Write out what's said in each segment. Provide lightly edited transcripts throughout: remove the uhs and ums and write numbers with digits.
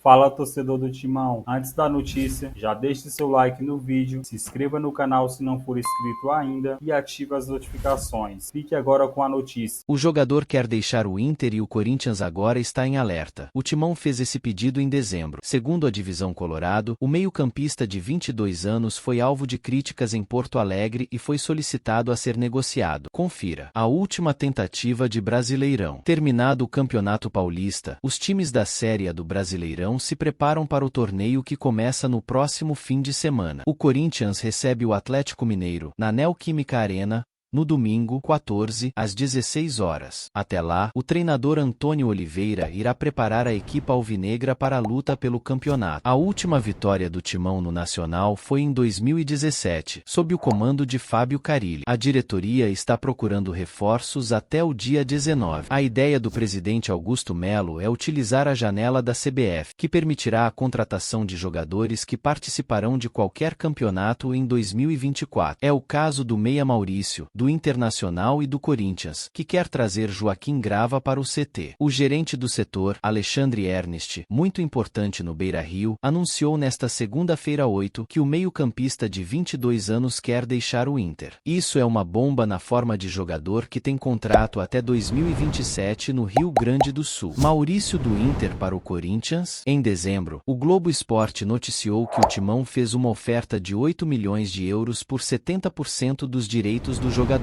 Fala, torcedor do Timão. Antes da notícia, já deixe seu like no vídeo, se inscreva no canal se não for inscrito ainda e ative as notificações. Fique agora com a notícia. O jogador quer deixar o Inter e o Corinthians agora está em alerta. O Timão fez esse pedido em dezembro. Segundo a Divisão Colorado, o meio-campista de 22 anos foi alvo de críticas em Porto Alegre e foi solicitado a ser negociado. Confira. A última tentativa de Brasileirão. Terminado o Campeonato Paulista, os times da Série A do Brasileirão se preparam para o torneio que começa no próximo fim de semana. O Corinthians recebe o Atlético Mineiro na Neoquímica Arena no domingo, 14, às 16 horas. Até lá, o treinador Antônio Oliveira irá preparar a equipe alvinegra para a luta pelo campeonato. A última vitória do Timão no Nacional foi em 2017, sob o comando de Fábio Carille. A diretoria está procurando reforços até o dia 19. A ideia do presidente Augusto Melo é utilizar a janela da CBF, que permitirá a contratação de jogadores que participarão de qualquer campeonato em 2024. É o caso do Meia Maurício, do Internacional e do Corinthians, que quer trazer Joaquim Grava para o CT. O gerente do setor, Alexandre Ernest, muito importante no Beira-Rio, anunciou nesta segunda-feira 8 que o meio-campista de 22 anos quer deixar o Inter. Isso é uma bomba na forma de jogador que tem contrato até 2027 no Rio Grande do Sul. Maurício do Inter para o Corinthians? Em dezembro, o Globo Esporte noticiou que o Timão fez uma oferta de 8 milhões de euros por 70% dos direitos do jogador.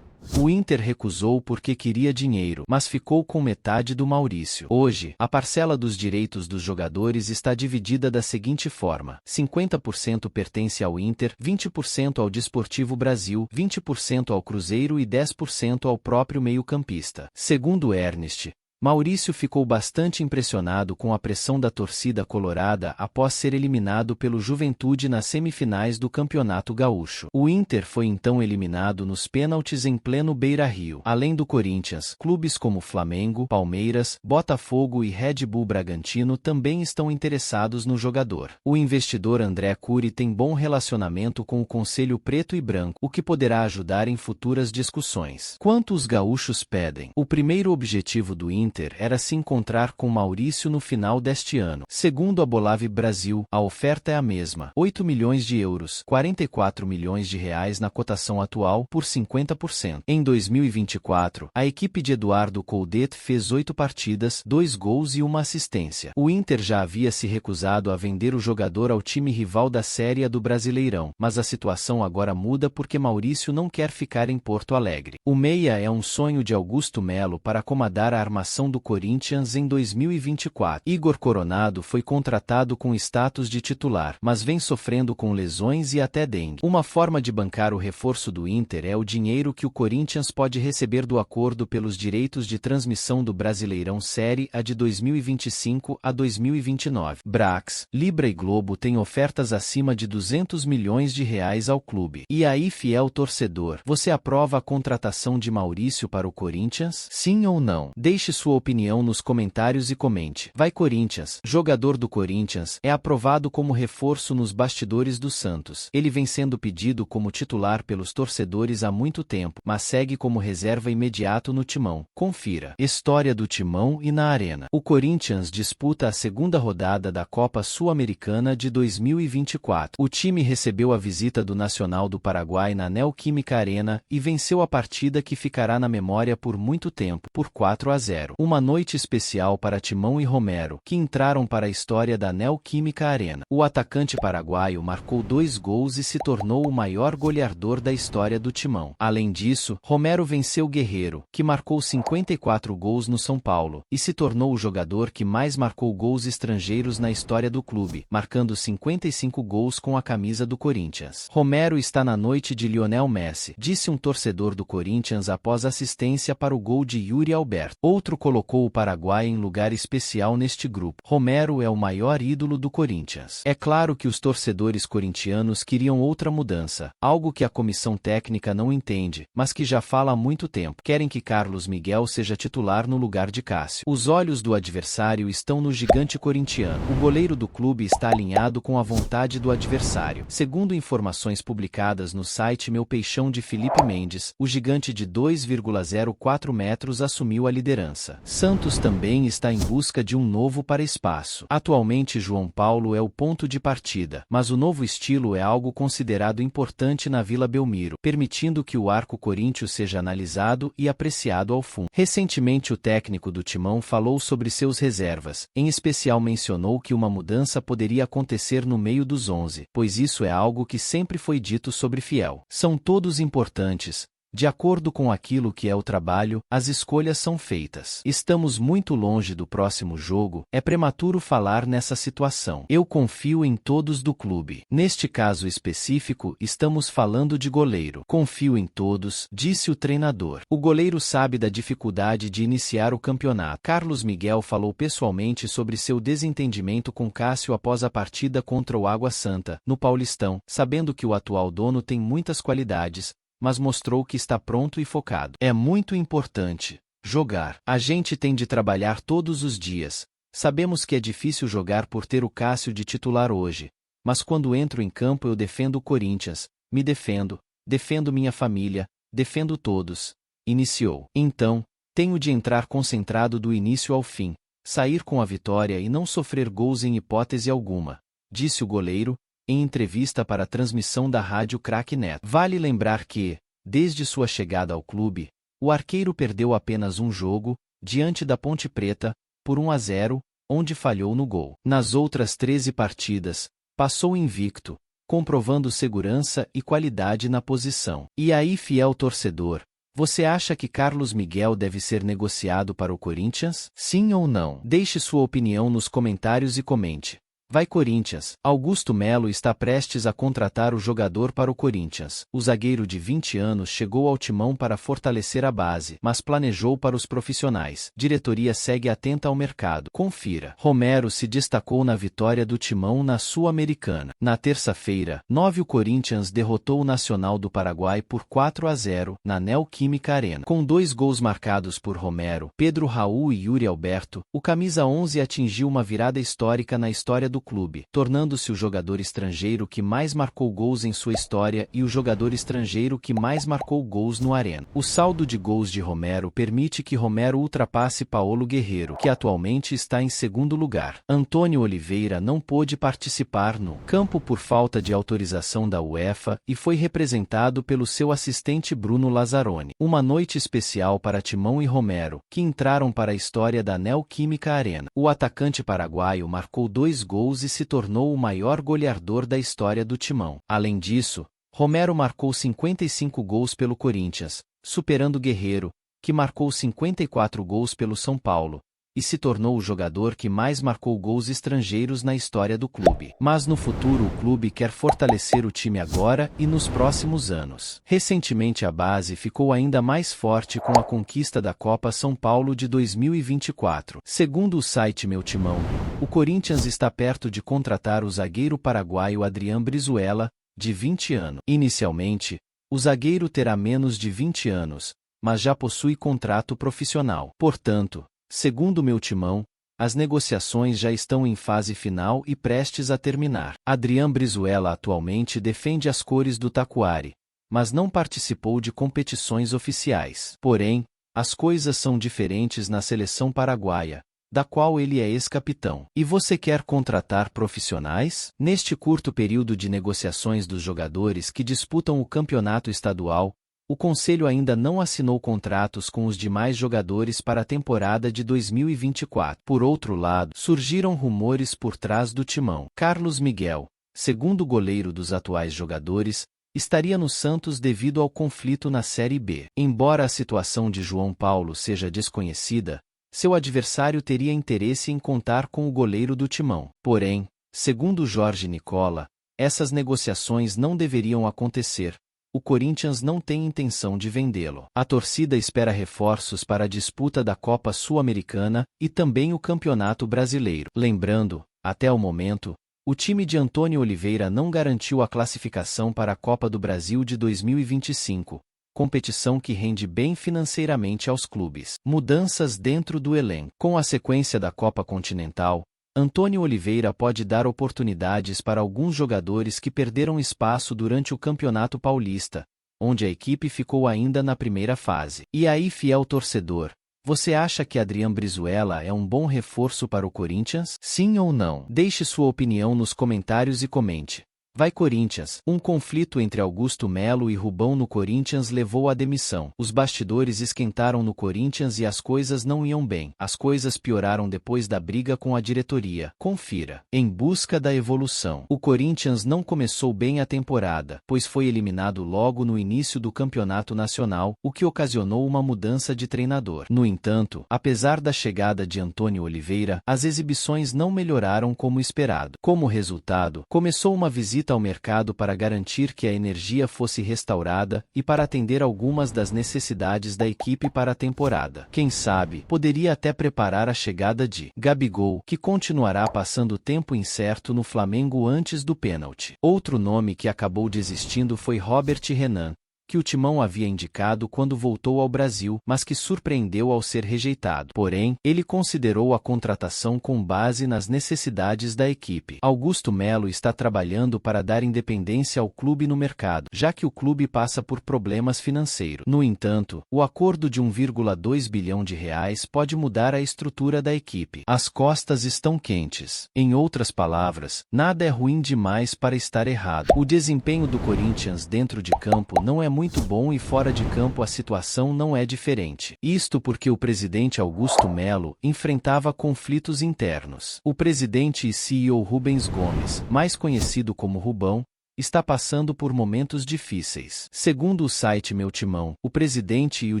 O Inter recusou porque queria dinheiro, mas ficou com metade do Maurício. Hoje, a parcela dos direitos dos jogadores está dividida da seguinte forma: 50% pertence ao Inter, 20% ao Desportivo Brasil, 20% ao Cruzeiro e 10% ao próprio meio-campista. Segundo Ernest, Maurício ficou bastante impressionado com a pressão da torcida colorada após ser eliminado pelo Juventude nas semifinais do Campeonato Gaúcho. O Inter foi então eliminado nos pênaltis em pleno Beira-Rio. Além do Corinthians, clubes como Flamengo, Palmeiras, Botafogo e Red Bull Bragantino também estão interessados no jogador. O investidor André Cury tem bom relacionamento com o Conselho Preto e Branco, o que poderá ajudar em futuras discussões. Quanto os gaúchos pedem? O primeiro objetivo do Inter era se encontrar com Maurício no final deste ano. Segundo a Bolave Brasil, a oferta é a mesma: 8 milhões de euros, 44 milhões de reais na cotação atual, por 50%. Em 2024, a equipe de Eduardo Coudet fez 8 partidas, 2 gols e 1 assistência. O Inter já havia se recusado a vender o jogador ao time rival da Série A do Brasileirão, mas a situação agora muda porque Maurício não quer ficar em Porto Alegre. O meia é um sonho de Augusto Melo para acomodar a armação do Corinthians em 2024. Igor Coronado foi contratado com status de titular, mas vem sofrendo com lesões e até dengue. Uma forma de bancar o reforço do Inter é o dinheiro que o Corinthians pode receber do acordo pelos direitos de transmissão do Brasileirão Série A de 2025 a 2029. Brax, Libra e Globo têm ofertas acima de 200 milhões de reais ao clube. E aí, fiel torcedor, você aprova a contratação de Maurício para o Corinthians? Sim ou não? Deixe sua opinião nos comentários e comente. Vai Corinthians! Jogador do Corinthians é aprovado como reforço nos bastidores do Santos. Ele vem sendo pedido como titular pelos torcedores há muito tempo, mas segue como reserva imediato no Timão. Confira. História do Timão e na Arena. O Corinthians disputa a segunda rodada da Copa Sul-Americana de 2024. O time recebeu a visita do Nacional do Paraguai na Neoquímica Arena e venceu a partida que ficará na memória por muito tempo, por 4-0. Uma noite especial para Timão e Romero, que entraram para a história da Neoquímica Arena. O atacante paraguaio marcou 2 gols e se tornou o maior goleador da história do Timão. Além disso, Romero venceu Guerreiro, que marcou 54 gols no São Paulo, e se tornou o jogador que mais marcou gols estrangeiros na história do clube, marcando 55 gols com a camisa do Corinthians. Romero está na noite de Lionel Messi, disse um torcedor do Corinthians após assistência para o gol de Yuri Alberto. Outro colocou o Paraguai em lugar especial neste grupo. Romero é o maior ídolo do Corinthians. É claro que os torcedores corintianos queriam outra mudança, algo que a comissão técnica não entende, mas que já fala há muito tempo. Querem que Carlos Miguel seja titular no lugar de Cássio. Os olhos do adversário estão no gigante corintiano. O goleiro do clube está alinhado com a vontade do adversário. Segundo informações publicadas no site Meu Peixão de Felipe Mendes, o gigante de 2,04 metros assumiu a liderança. mudança. Santos também está em busca de um novo para-espaço. Atualmente João Paulo é o ponto de partida, mas o novo estilo é algo considerado importante na Vila Belmiro, permitindo que o arco coríntio seja analisado e apreciado ao fundo. Recentemente o técnico do Timão falou sobre seus reservas, em especial mencionou que uma mudança poderia acontecer no meio dos 11, pois isso é algo que sempre foi dito sobre Fiel. São todos importantes. De acordo com aquilo que é o trabalho, as escolhas são feitas. Estamos muito longe do próximo jogo, é prematuro falar nessa situação. Eu confio em todos do clube. Neste caso específico, estamos falando de goleiro. Confio em todos, disse o treinador. O goleiro sabe da dificuldade de iniciar o campeonato. Carlos Miguel falou pessoalmente sobre seu desentendimento com Cássio após a partida contra o Água Santa, no Paulistão, sabendo que o atual dono tem muitas qualidades, mas mostrou que está pronto e focado. É muito importante jogar. A gente tem de trabalhar todos os dias. Sabemos que é difícil jogar por ter o Cássio de titular hoje, mas quando entro em campo eu defendo o Corinthians, me defendo, defendo minha família, defendo todos. Iniciou. Então, tenho de entrar concentrado do início ao fim, sair com a vitória e não sofrer gols em hipótese alguma, disse o goleiro, em entrevista para a transmissão da Rádio Craque Neto. Vale lembrar que, desde sua chegada ao clube, o arqueiro perdeu apenas um jogo, diante da Ponte Preta, por 1-0, onde falhou no gol. Nas outras 13 partidas, passou invicto, comprovando segurança e qualidade na posição. E aí, fiel torcedor, você acha que Carlos Miguel deve ser negociado para o Corinthians? Sim ou não? Deixe sua opinião nos comentários e comente. Vai Corinthians! Augusto Melo está prestes a contratar o jogador para o Corinthians. O zagueiro de 20 anos chegou ao Timão para fortalecer a base, mas planejou para os profissionais. Diretoria segue atenta ao mercado. Confira. Romero se destacou na vitória do Timão na Sul-Americana. Na terça-feira, o Corinthians derrotou o Nacional do Paraguai por 4-0, na Neoquímica Arena. Com 2 gols marcados por Romero, Pedro Raul e Yuri Alberto, o camisa 11 atingiu uma virada histórica na história do clube, tornando-se o jogador estrangeiro que mais marcou gols em sua história e o jogador estrangeiro que mais marcou gols no Arena. O saldo de gols de Romero permite que Romero ultrapasse Paulo Guerreiro, que atualmente está em segundo lugar. Antônio Oliveira não pôde participar no campo por falta de autorização da UEFA e foi representado pelo seu assistente Bruno Lazzaroni. Uma noite especial para Timão e Romero, que entraram para a história da Neoquímica Arena. O atacante paraguaio marcou 2 gols e se tornou o maior goleador da história do Timão. Além disso, Romero marcou 55 gols pelo Corinthians, superando Guerreiro, que marcou 54 gols pelo São Paulo, e se tornou o jogador que mais marcou gols estrangeiros na história do clube. Mas no futuro o clube quer fortalecer o time agora e nos próximos anos. Recentemente a base ficou ainda mais forte com a conquista da Copa São Paulo de 2024. Segundo o site Meu Timão, o Corinthians está perto de contratar o zagueiro paraguaio Adrián Brizuela, de 20 anos. Inicialmente, o zagueiro terá menos de 20 anos, mas já possui contrato profissional. Portanto, segundo Meu Timão, as negociações já estão em fase final e prestes a terminar. Adrián Brizuela atualmente defende as cores do Tacuary, mas não participou de competições oficiais. Porém, as coisas são diferentes na seleção paraguaia, da qual ele é ex-capitão. E você quer contratar profissionais? Neste curto período de negociações dos jogadores que disputam o campeonato estadual, o Conselho ainda não assinou contratos com os demais jogadores para a temporada de 2024. Por outro lado, surgiram rumores por trás do Timão. Carlos Miguel, segundo goleiro dos atuais jogadores, estaria no Santos devido ao conflito na Série B. Embora a situação de João Paulo seja desconhecida, seu adversário teria interesse em contar com o goleiro do Timão. Porém, segundo Jorge Nicola, essas negociações não deveriam acontecer. O Corinthians não tem intenção de vendê-lo. A torcida espera reforços para a disputa da Copa Sul-Americana e também o Campeonato Brasileiro. Lembrando, até o momento, o time de Antônio Oliveira não garantiu a classificação para a Copa do Brasil de 2025, competição que rende bem financeiramente aos clubes. Mudanças dentro do elenco. Com a sequência da Copa Continental, Antônio Oliveira pode dar oportunidades para alguns jogadores que perderam espaço durante o Campeonato Paulista, onde a equipe ficou ainda na primeira fase. E aí, fiel torcedor, Você acha que Adrian Brizuela é um bom reforço para o Corinthians? Sim ou não? Deixe sua opinião nos comentários e comente. Vai Corinthians! Um conflito entre Augusto Melo e Rubão no Corinthians levou à demissão. Os bastidores esquentaram no Corinthians e as coisas não iam bem. As coisas pioraram depois da briga com a diretoria. Confira. Em busca da evolução. O Corinthians não começou bem a temporada, pois foi eliminado logo no início do campeonato nacional, o que ocasionou uma mudança de treinador. No entanto, apesar da chegada de Antônio Oliveira, as exibições não melhoraram como esperado. Como resultado, começou uma visita ao mercado para garantir que a energia fosse restaurada e para atender algumas das necessidades da equipe para a temporada. Quem sabe, poderia até preparar a chegada de Gabigol, que continuará passando tempo incerto no Flamengo antes do pênalti. Outro nome que acabou desistindo foi Robert Renan, que o Timão havia indicado quando voltou ao Brasil, mas que surpreendeu ao ser rejeitado. Porém, ele considerou a contratação com base nas necessidades da equipe. Augusto Melo está trabalhando para dar independência ao clube no mercado, já que o clube passa por problemas financeiros. No entanto, o acordo de 1,2 bilhão de reais pode mudar a estrutura da equipe. As costas estão quentes. Em outras palavras, nada é ruim demais para estar errado. O desempenho do Corinthians dentro de campo não é muito bom e fora de campo a situação não é diferente. Isto porque o presidente Augusto Melo enfrentava conflitos internos. O presidente e CEO Rubens Gomes, mais conhecido como Rubão, está passando por momentos difíceis. Segundo o site Meu Timão, o presidente e o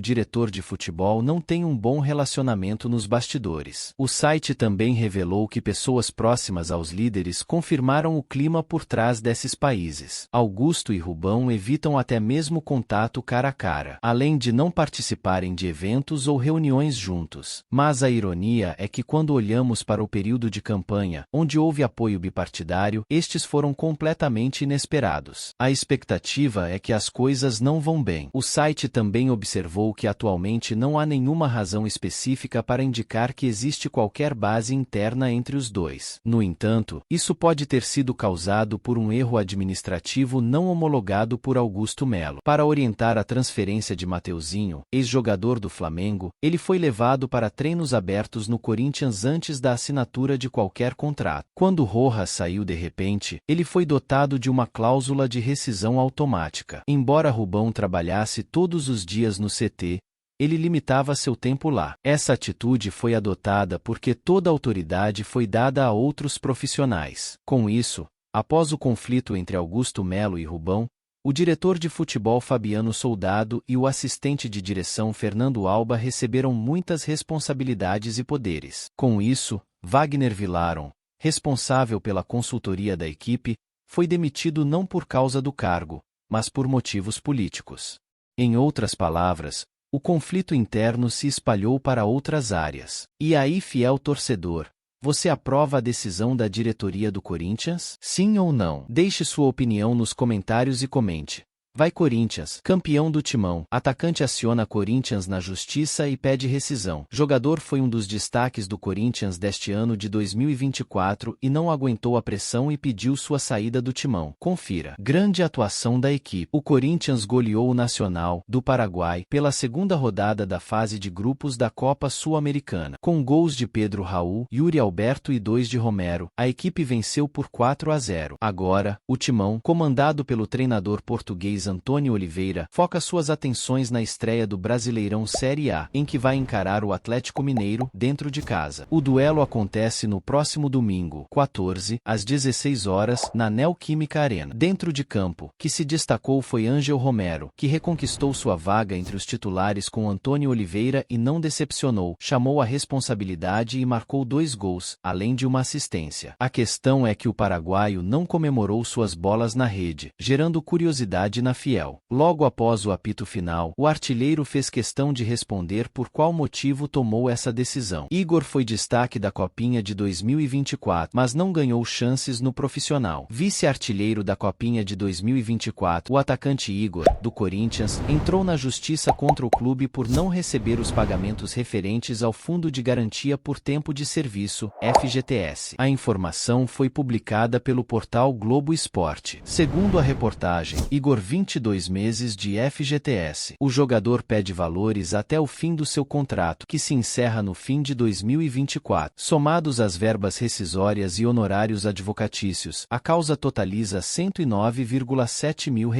diretor de futebol não têm um bom relacionamento nos bastidores. O site também revelou que pessoas próximas aos líderes confirmaram o clima por trás desses países. Augusto e Rubão evitam até mesmo contato cara a cara, além de não participarem de eventos ou reuniões juntos. Mas a ironia é que quando olhamos para o período de campanha, onde houve apoio bipartidário, estes foram completamente inesperados. A expectativa é que as coisas não vão bem. O site também observou que atualmente não há nenhuma razão específica para indicar que existe qualquer base interna entre os dois. No entanto, isso pode ter sido causado por um erro administrativo não homologado por Augusto Melo. Para orientar a transferência de Mateuzinho, ex-jogador do Flamengo, ele foi levado para treinos abertos no Corinthians antes da assinatura de qualquer contrato. Quando Rojas saiu de repente, ele foi dotado de uma cláusula de rescisão automática. Embora Rubão trabalhasse todos os dias no CT, ele limitava seu tempo lá. Essa atitude foi adotada porque toda a autoridade foi dada a outros profissionais. Com isso, após o conflito entre Augusto Melo e Rubão, o diretor de futebol Fabiano Soldado e o assistente de direção Fernando Alba receberam muitas responsabilidades e poderes. Com isso, Wagner Villaron, responsável pela consultoria da equipe, foi demitido não por causa do cargo, mas por motivos políticos. Em outras palavras, o conflito interno se espalhou para outras áreas. E aí, fiel torcedor, você aprova a decisão da diretoria do Corinthians? Sim ou não? Deixe sua opinião nos comentários e comente. Vai Corinthians! Campeão do Timão. Atacante aciona Corinthians na justiça e pede rescisão. Jogador foi um dos destaques do Corinthians deste ano de 2024 e não aguentou a pressão e pediu sua saída do Timão. Confira. Grande atuação da equipe. O Corinthians goleou o Nacional, do Paraguai, pela segunda rodada da fase de grupos da Copa Sul-Americana. Com gols de Pedro Raul, Yuri Alberto e 2 de Romero, a equipe venceu por 4-0. Agora, o Timão, comandado pelo treinador português Antônio Oliveira, foca suas atenções na estreia do Brasileirão Série A, em que vai encarar o Atlético Mineiro, dentro de casa. O duelo acontece no próximo domingo, 14, às 16 horas, na Neoquímica Arena. Dentro de campo, que se destacou foi Ángel Romero, que reconquistou sua vaga entre os titulares com Antônio Oliveira e não decepcionou, chamou a responsabilidade e marcou 2 gols, além de uma assistência. A questão é que o paraguaio não comemorou suas bolas na rede, gerando curiosidade na Fiel. Logo após o apito final, o artilheiro fez questão de responder por qual motivo tomou essa decisão. Igor foi destaque da Copinha de 2024, mas não ganhou chances no profissional. Vice-artilheiro da Copinha de 2024, o atacante Igor, do Corinthians, entrou na justiça contra o clube por não receber os pagamentos referentes ao Fundo de Garantia por Tempo de Serviço, FGTS. A informação foi publicada pelo portal Globo Esporte. Segundo a reportagem, Igor vinha 22 meses de FGTS. O jogador pede valores até o fim do seu contrato, que se encerra no fim de 2024. Somados as verbas rescisórias e honorários advocatícios, a causa totaliza R$ 109,7 mil.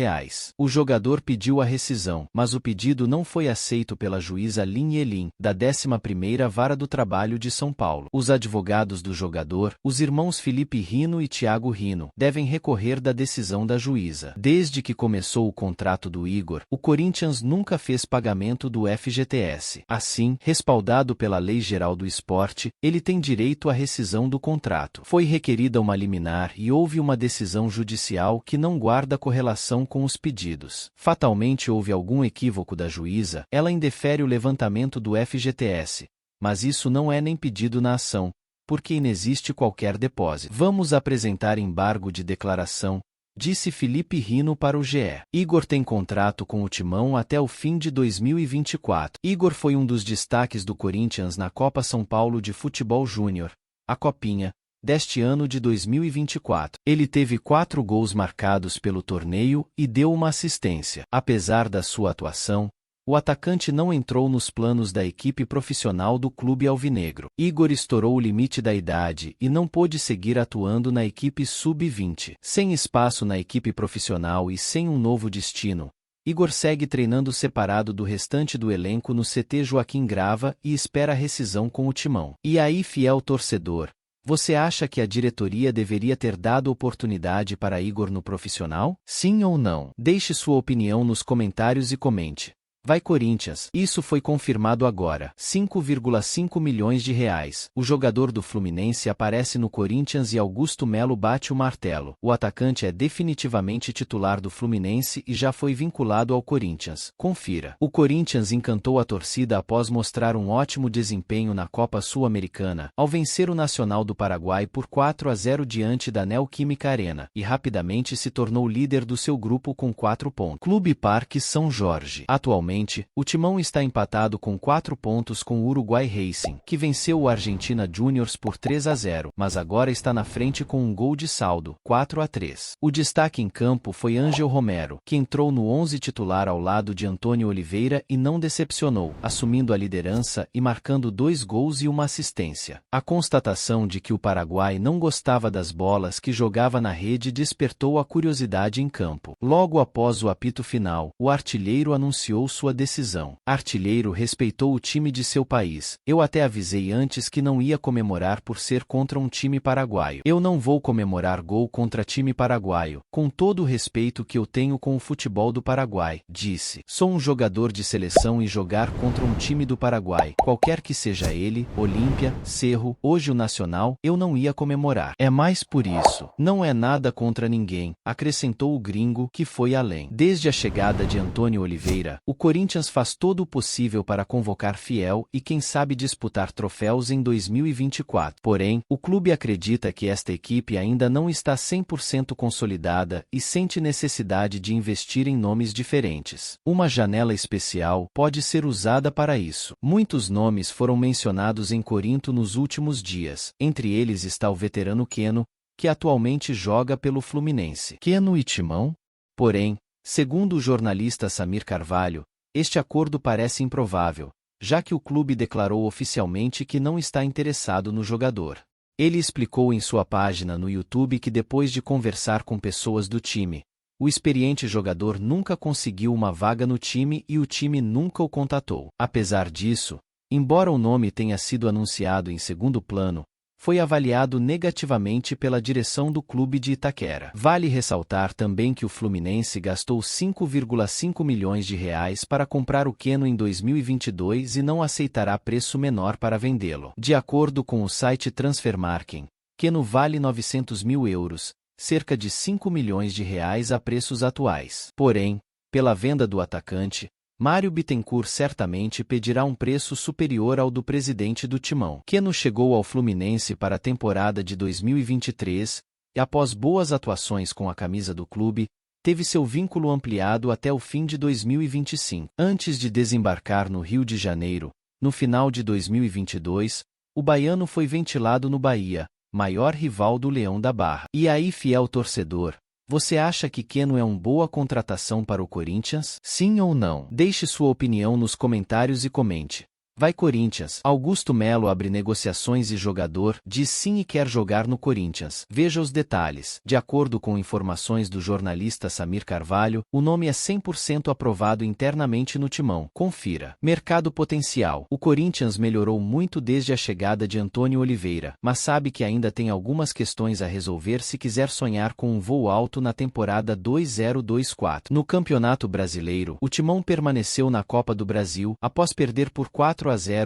O jogador pediu a rescisão, mas o pedido não foi aceito pela juíza Lin Yelin, da 11ª Vara do Trabalho de São Paulo. Os advogados do jogador, os irmãos Felipe Rino e Thiago Rino, devem recorrer da decisão da juíza. Desde que começou o contrato do Igor, o Corinthians nunca fez pagamento do FGTS. Assim, respaldado pela Lei Geral do Esporte, ele tem direito à rescisão do contrato. Foi requerida uma liminar e houve uma decisão judicial que não guarda correlação com os pedidos. Fatalmente houve algum equívoco da juíza, ela indefere o levantamento do FGTS, mas isso não é nem pedido na ação, porque inexiste qualquer depósito. Vamos apresentar embargo de declaração, disse Felipe Rino para o GE. Igor tem contrato com o Timão até o fim de 2024. Igor foi um dos destaques do Corinthians na Copa São Paulo de Futebol Júnior, a Copinha, deste ano de 2024. Ele teve 4 gols marcados pelo torneio e deu uma assistência. Apesar da sua atuação, o atacante não entrou nos planos da equipe profissional do clube alvinegro. Igor estourou o limite da idade e não pôde seguir atuando na equipe sub-20. Sem espaço na equipe profissional e sem um novo destino, Igor segue treinando separado do restante do elenco no CT Joaquim Grava e espera a rescisão com o Timão. E aí, fiel torcedor, você acha que a diretoria deveria ter dado oportunidade para Igor no profissional? Sim ou não? Deixe sua opinião nos comentários e comente. Vai Corinthians! Isso foi confirmado agora. 5,5 milhões de reais. O jogador do Fluminense aparece no Corinthians e Augusto Melo bate o martelo. O atacante é definitivamente titular do Fluminense e já foi vinculado ao Corinthians. Confira. O Corinthians encantou a torcida após mostrar um ótimo desempenho na Copa Sul-Americana, ao vencer o Nacional do Paraguai por 4-0 diante da Neoquímica Arena, e rapidamente se tornou líder do seu grupo com 4 pontos. Clube Parque São Jorge. Atualmente, o Timão está empatado com 4 pontos com o Uruguai Racing, que venceu o Argentina Juniors por 3-0, mas agora está na frente com um gol de saldo, 4-3. O destaque em campo foi Ângel Romero, que entrou no 11 titular ao lado de Antônio Oliveira e não decepcionou, assumindo a liderança e marcando 2 gols e uma assistência. A constatação de que o Paraguai não gostava das bolas que jogava na rede despertou a curiosidade em campo. Logo após o apito final, o artilheiro anunciou sua decisão. Artilheiro respeitou o time de seu país. Eu até avisei antes que não ia comemorar por ser contra um time paraguaio. Eu não vou comemorar gol contra time paraguaio, com todo o respeito que eu tenho com o futebol do Paraguai, disse. Sou um jogador de seleção e jogar contra um time do Paraguai, qualquer que seja ele, Olímpia, Cerro, hoje o Nacional, eu não ia comemorar. É mais por isso. Não é nada contra ninguém, acrescentou o gringo, que foi além. Desde a chegada de Antônio Oliveira, o Corinthians faz todo o possível para convocar fiel e quem sabe disputar troféus em 2024. Porém, o clube acredita que esta equipe ainda não está 100% consolidada e sente necessidade de investir em nomes diferentes. Uma janela especial pode ser usada para isso. Muitos nomes foram mencionados em Corinto nos últimos dias. Entre eles está o veterano Keno, que atualmente joga pelo Fluminense. Keno e Timão? Porém, segundo o jornalista Samir Carvalho, este acordo parece improvável, já que o clube declarou oficialmente que não está interessado no jogador. Ele explicou em sua página no YouTube que depois de conversar com pessoas do time, o experiente jogador nunca conseguiu uma vaga no time e o time nunca o contatou. Apesar disso, embora o nome tenha sido anunciado em segundo plano, foi avaliado negativamente pela direção do clube de Itaquera. Vale ressaltar também que o Fluminense gastou 5,5 milhões de reais para comprar o Keno em 2022 e não aceitará preço menor para vendê-lo. De acordo com o site Transfermarkt, Keno vale 900 mil euros, cerca de 5 milhões de reais a preços atuais. Porém, pela venda do atacante, Mário Bittencourt certamente pedirá um preço superior ao do presidente do Timão. Keno chegou ao Fluminense para a temporada de 2023 e, após boas atuações com a camisa do clube, teve seu vínculo ampliado até o fim de 2025. Antes de desembarcar no Rio de Janeiro, no final de 2022, o baiano foi ventilado no Bahia, maior rival do Leão da Barra. E aí, fiel torcedor, Você acha que Keno é uma boa contratação para o Corinthians? Sim ou não? Deixe sua opinião nos comentários e comente. Vai Corinthians! Augusto Melo abre negociações e jogador diz sim e quer jogar no Corinthians. Veja os detalhes. De acordo com informações do jornalista Samir Carvalho, o nome é 100% aprovado internamente no Timão. Confira. Mercado potencial. O Corinthians melhorou muito desde a chegada de Antônio Oliveira, mas sabe que ainda tem algumas questões a resolver se quiser sonhar com um voo alto na temporada 2024. No Campeonato Brasileiro, o Timão permaneceu na Copa do Brasil após perder por 4-0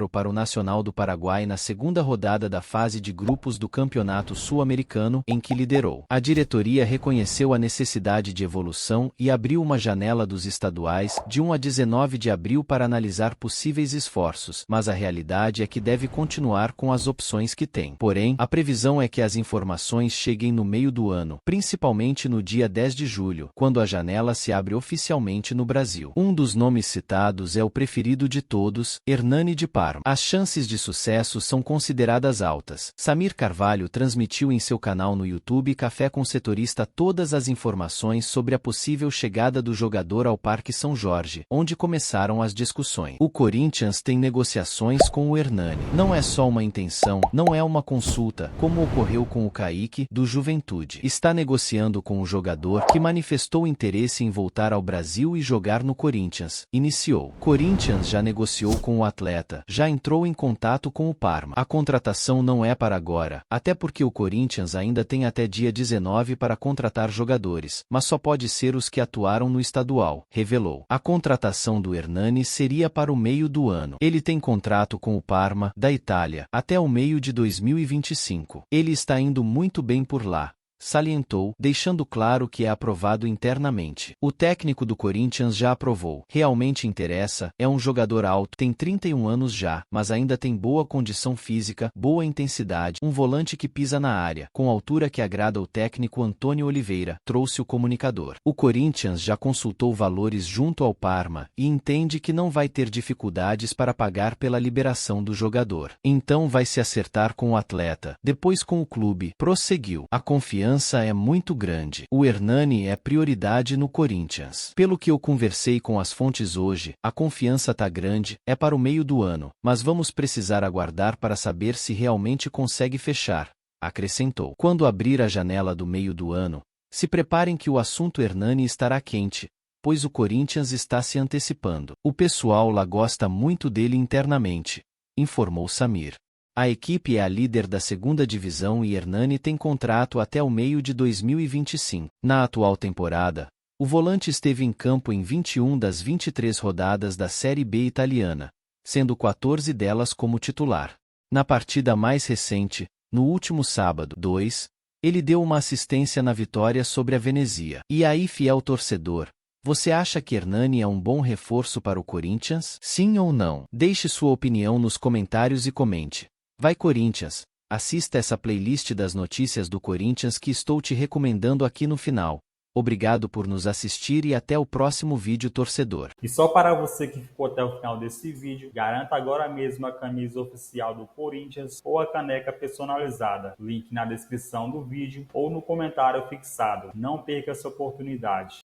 para o Nacional do Paraguai na segunda rodada da fase de grupos do Campeonato Sul-Americano, em que liderou. A diretoria reconheceu a necessidade de evolução e abriu uma janela dos estaduais de 1 a 19 de abril para analisar possíveis esforços, mas a realidade é que deve continuar com as opções que tem. Porém, a previsão é que as informações cheguem no meio do ano, principalmente no dia 10 de julho, quando a janela se abre oficialmente no Brasil. Um dos nomes citados é o preferido de todos, Hernani de Parma. As chances de sucesso são consideradas altas. Samir Carvalho transmitiu em seu canal no YouTube Café com Setorista todas as informações sobre a possível chegada do jogador ao Parque São Jorge, onde começaram as discussões. O Corinthians tem negociações com o Hernani. Não é só uma intenção, não é uma consulta, como ocorreu com o Kaique, do Juventude. Está negociando com o jogador que manifestou interesse em voltar ao Brasil e jogar no Corinthians. Iniciou. Corinthians já negociou com o atleta, já entrou em contato com o Parma. A contratação não é para agora, até porque o Corinthians ainda tem até dia 19 para contratar jogadores, mas só pode ser os que atuaram no estadual, revelou. A contratação do Hernani seria para o meio do ano. Ele tem contrato com o Parma, da Itália, até o meio de 2025. Ele está indo muito bem por lá, salientou, deixando claro que é aprovado internamente. O técnico do Corinthians já aprovou. Realmente interessa, é um jogador alto, tem 31 anos já, mas ainda tem boa condição física, boa intensidade, um volante que pisa na área, com altura que agrada o técnico Antônio Oliveira, trouxe o comunicador. O Corinthians já consultou valores junto ao Parma e entende que não vai ter dificuldades para pagar pela liberação do jogador. Então vai se acertar com o atleta, depois com o clube, prosseguiu. A confiança é muito grande. O Hernani é prioridade no Corinthians. Pelo que eu conversei com as fontes hoje, a confiança tá grande, é para o meio do ano, mas vamos precisar aguardar para saber se realmente consegue fechar, acrescentou. Quando abrir a janela do meio do ano, se preparem que o assunto Hernani estará quente, pois o Corinthians está se antecipando. O pessoal lá gosta muito dele internamente, informou Samir. A equipe é a líder da segunda divisão e Hernani tem contrato até o meio de 2025. Na atual temporada, o volante esteve em campo em 21 das 23 rodadas da Série B italiana, sendo 14 delas como titular. Na partida mais recente, no último sábado, 2, ele deu uma assistência na vitória sobre a Venezia. E aí, fiel torcedor, você acha que Hernani é um bom reforço para o Corinthians? Sim ou não? Deixe sua opinião nos comentários e comente. Vai Corinthians! Assista essa playlist das notícias do Corinthians que estou te recomendando aqui no final. Obrigado por nos assistir e até o próximo vídeo, torcedor. E só para você que ficou até o final desse vídeo, garanta agora mesmo a camisa oficial do Corinthians ou a caneca personalizada. Link na descrição do vídeo ou no comentário fixado. Não perca essa oportunidade.